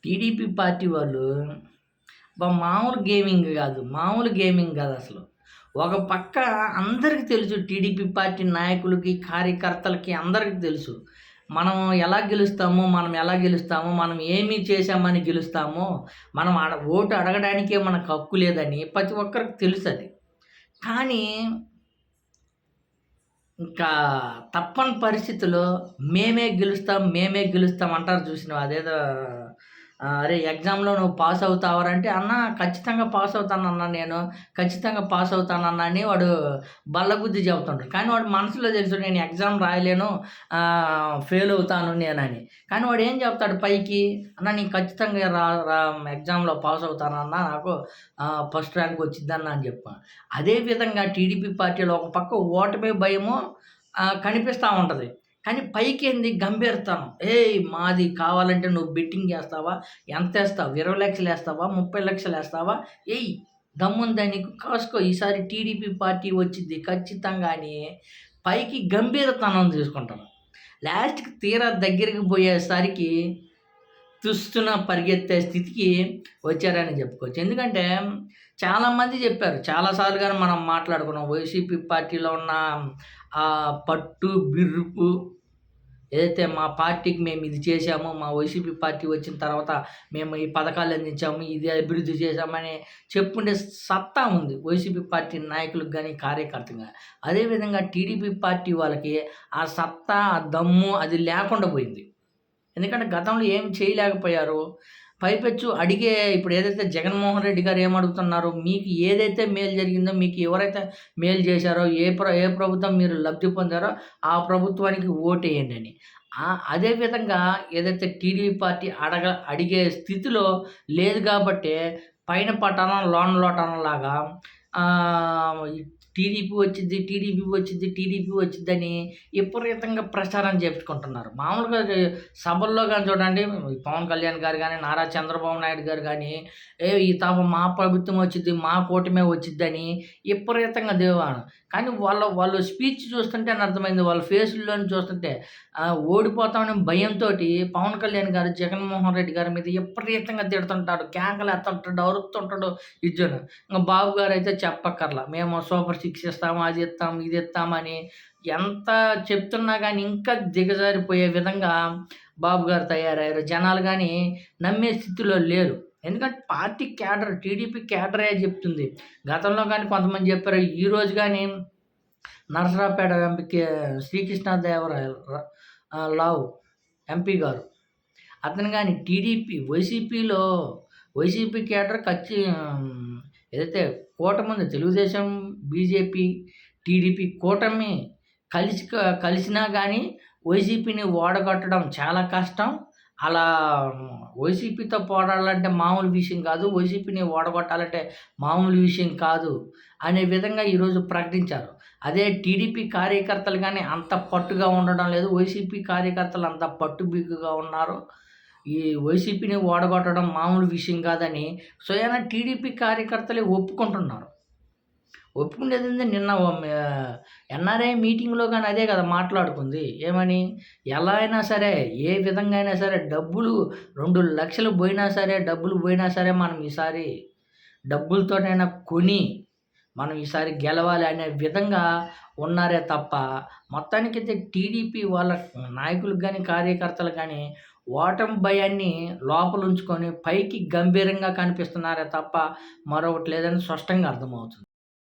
TDP party వాళ్ళు మామూలు gaming కాదు అసలు. ఒక పక్క అందరికి తెలుసు టీడీపీ పార్టీ నాయకులకి, కార్యకర్తలకి అందరికి తెలుసు. మనం ఎలా గెలుస్తాము, మనం ఏమి చేశామని గెలుస్తాము, మనం ఓటు అడగడానికే మనకు హక్కు లేదని ప్రతి ఒక్కరికి తెలుసది. కానీ ఇంకా తప్పని పరిస్థితిలో మేమే గెలుస్తాం అంటారు చూసినావా? అదేదో "అరే ఎగ్జామ్‌లో నువ్వు పాస్ అవుతావరా" అంటే, "అన్న ఖచ్చితంగా పాస్ అవుతానన్నా నేను. ఖచ్చితంగా పాస్ అవుతానన్నా" అని వాడు బల్లగుద్ది చెబుతుంటాడు. కానీ వాడి మనసులో తెలుసు నేను ఎగ్జామ్ రాయలేను, ఫెయిల్ అవుతాను నేనని. కానీ వాడు ఏం చెప్తాడు పైకి, "అన్న నేను ఖచ్చితంగా రా రా ఎగ్జామ్‌లో పాస్ అవుతానన్నా. నాకు ఫస్ట్ ర్యాంక్ వచ్చిద్దన్నా" అని చెప్పాను. అదే విధంగా టీడీపీ పార్టీలో ఒక పక్క ఓటమి భయము కనిపిస్తా ఉంటది. కానీ పైకేంది గంభీరతనం. "ఏయ్! మాది కావాలంటే నువ్వు బెట్టింగ్ ఏస్తావా? ఎంతేస్తావు? 20,00,000 ఏస్తావా? 30,00,000 ఏస్తావా? ఎయ్! దమ్ముందా నీకు కాసుకో. ఈసారి టీడీపీ పార్టీ వచ్చిద్ది ఖచ్చితంగా" అని పైకి గంభీరతనం తీసుకుంటారు. లాస్ట్‌కి తీరా దగ్గరికి పోయేసరికి తుస్సున పరిగెత్తే స్థితికి వచ్చారని చెప్పుకోవచ్చు. ఎందుకంటే చాలామంది చెప్పారు. చాలా సార్లు గాని మనం మాట్లాడుకున్నాం. వైసీపీ పార్టీలో ఉన్న పట్టు, బిరుపు ఏదైతే మా పార్టీకి మేము ఇది చేశాము, మా వైసీపీ పార్టీ వచ్చిన తర్వాత మేము ఈ పథకాలు అందించాము, ఇది అభివృద్ధి చేశామని చెప్పుకునే సత్తా ఉంది వైసీపీ పార్టీ నాయకులకు గానీ, కార్యకర్తలకు గానీ. అదేవిధంగా టీడీపీ పార్టీ వాళ్ళకి ఆ సత్తా, ఆ దమ్ము అది లేకుండా పోయింది. ఎందుకంటే గతంలో ఏం చేయలేకపోయారు. పైపెచ్చు ఇప్పుడు ఏదైతే జగన్మోహన్ రెడ్డి గారు ఏమడుగుతున్నారో, మీకు ఏదైతే మేలు జరిగిందో, మీకు ఎవరైతే మేలు చేశారో, ఏ ప్రభుత్వం మీరు లబ్ధి పొందారో ఆ ప్రభుత్వానికి ఓటేయండని. అదే విధంగా ఏదైతే టీడీపీ పార్టీ అడిగే స్థితిలో లేదు కాబట్టే పైన పటానం లోన లోటనంలాగా టీడీపీ వచ్చిద్దని విపరీతంగా ప్రచారం చేపించుకుంటున్నారు. మామూలుగా సభల్లో గాని చూడండి, పవన్ కళ్యాణ్ గారు గానీ, నారా చంద్రబాబు నాయుడు గారు గానీ, ఈ తమ మా ప్రభుత్వం వచ్చిద్ది, మా కూటమే వచ్చిద్దని విపరీతంగా కానీ వాళ్ళు స్పీచ్ చూస్తుంటే అర్థమైంది. వాళ్ళ ఫేసుల్లోని చూస్తుంటే ఓడిపోతామనే భయంతోటి పవన్ కళ్యాణ్ గారు, జగన్మోహన్ రెడ్డి గారి మీద విపరీతంగా తిడుతుంటాడు. కేకలేస్తుంటాడు, అరుస్తుంటాడు ఇజ్జను. ఇంక బాబు గారైతే చెప్పక్కర్లా. మేము సూపర్ 6 ఇస్తాము, అది ఇస్తాం, ఇది ఇస్తామని ఎంత చెప్తున్నా గానీ ఇంకా దిగజారిపోయే విధంగా బాబు గారు తయారయ్యారు. జనాలు గానీ నమ్మే స్థితిలో లేరు. ఎందుకంటే పార్టీ క్యాడర్, టీడీపీ క్యాడరే చెప్తుంది. గతంలో గానీ కొంతమంది చెప్పారు. ఈరోజు గానీ నరసరావుపేట ఎంపీ శ్రీకృష్ణదేవరాయలు ఎంపీ గారు, అతను గానీ వైసీపీ క్యాడర్ ఏదైతే కూటమి ఉందో తెలుగుదేశం, బీజేపీ, టీడీపీ కూటమి కలిసినా గానీ వైసీపీని ఓడగొట్టడం చాలా కష్టం. అలా వైసీపీతో పోరాడాలంటే మామూలు విషయం కాదు. వైసీపీని ఓడగొట్టాలంటే మామూలు విషయం కాదు అనే విధంగా ఈరోజు ప్రకటించారు. అదే టీడీపీ కార్యకర్తలు గానీ అంత పట్టుగా ఉండడం లేదు. వైసీపీ కార్యకర్తలు అంత పట్టుబిగుగా ఉన్నారు. ఈ వైసీపీని ఓడగొట్టడం మామూలు విషయం కాదని స్వయాన టీడీపీ కార్యకర్తలే ఒప్పుకుంటున్నారు. ఒప్పుకునేది నిన్న ఎన్ఆర్ఐ మీటింగ్‌లో గానీ అదే కదా మాట్లాడుకుంది. ఏమని? ఎలా అయినా సరే, ఏ విధంగా అయినా సరే డబ్బులు 2,00,000 డబ్బులు పోయినా సరే మనం ఈసారి డబ్బులతోటైనా కొని మనం ఈసారి గెలవాలి అనే విధంగా ఉన్నారే తప్ప, మొత్తానికైతే టీడీపీ వాళ్ళ నాయకులకు గానీ, కార్యకర్తలకు గానీ ఓటమి భయాన్ని లోపలుంచుకొని పైకి గంభీరంగా కనిపిస్తున్నారే తప్ప మరొకటి లేదని స్పష్టంగా అర్థమవుతుంది.